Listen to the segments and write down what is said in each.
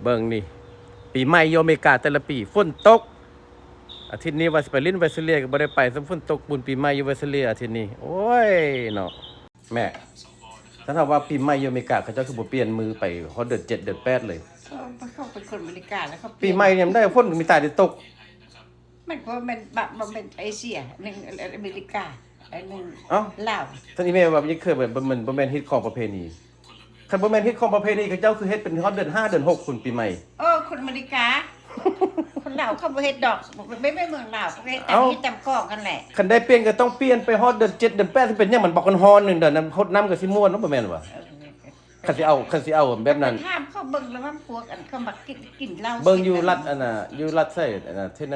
เบิ่งนี่ปีใหม่โยอเมริกาแต่ละปีฝนตกอาทิตย์นี้ว่าสิไปลินไวซิเลียก็บ่ได้ไปสำฝนตกบุญปีใหม่อยู่ไวซิเลียอาทิตย์นี้โอ้ยเนาะแม่ถ้าถามว่าปีใหม่โยอเมริกาเขาเจ้าคือบ่เปลี่ยนมือไปฮอดเดือน7เดือน8เลยเขาเป็นคนอเมริกาแล้วเขาปีใหม่เนี่ยมันได้ฝนมีตาได้ตกมันเพราะมันเป็นเอเชียหนึ่งอเมริกาอันหนึ่งลาวท่านอีเมลว่ามันเคยแบบมันบ่แม่นฮิตของประเพณีคันบ่แม่นฮิตของประเพณีเขาเจ้าคือเฮ็ดเป็นฮอดเดือน5เดือน6คุณปีใหม่คนอเมริกาคนลาวเขาบ่เฮ็ดดอกไม่เมืองลาวเขาเฮ็ดแต่ที่ตำกอกกันแหละคันได้เปลี่ยนก็ต้องเปลี่ยนไปฮอดเดือน7เดือน8สิเป็นหยังมันบอกกันฮอนนึงเดือนนั้นฮดน้ำก็สิม่วนเนาะบ่แม่นว่าคันสิเอาแบบนั้นถามเขาเบิ่งแล้วว่าพวกอันเขามักกินเหล้าเบิ่งอยู่รัฐอันน่ะอยู่รัฐไสอันน่ะเทนเน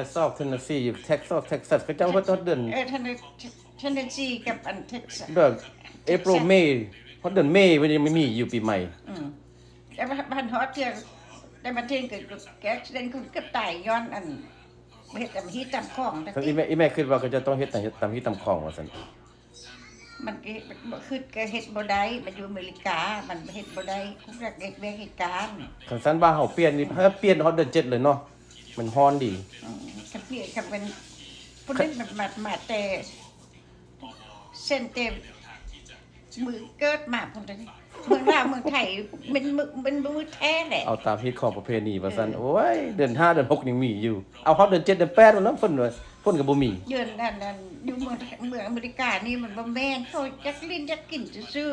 สซีอยู่เท็กซัสเขาเจ้าฮอดเดือนเทนเนสซีกับอันเท็กซัสเดือนเอพริลเมย์ฮอดเดือนเมย์มันยังไม่มีอยู่ปีใหม่แต่บ้านฮอดเทื่อได้มาเทงเกิดแก๊สเล่นคือกับตายย้อนอันเฮ็ดตำฮีตำของทั้งอีแม่คิดว่าก็จะต้องเฮ็ดตามฮีตามของว่าซั่นมันคือก็เฮ็ดบ่ได้มันอยู่อเมริกามันเฮ็ดบ่ได้คุกรักเฮ็ดเวียกเหตุการณ์คันซั่นว่าเฮาเปลี่ยนนี่ถ้าเปลี่ยนฮอดเดือน7เลยเนาะมันฮ้อนดีคันเปลี่ยนคันเป็นผู้เล่นมาแต่เส้นเต็มมือเกิดมาพุ่นเด้เมืองลาวเมืองไทยเป็นมือแท้แหละเอาตามฮิตของประเพณีว่าซั่นโอ้ยเดือน5เดือน6ยังมีอยู่เอาฮอดเดือน7เดือน8แล้วเนาะฝนก็บ่มีเดือนนั้นอยู่เมืองอเมริกานี่มันบ่แม่นเขาจักลิ้นจักกินซื่อ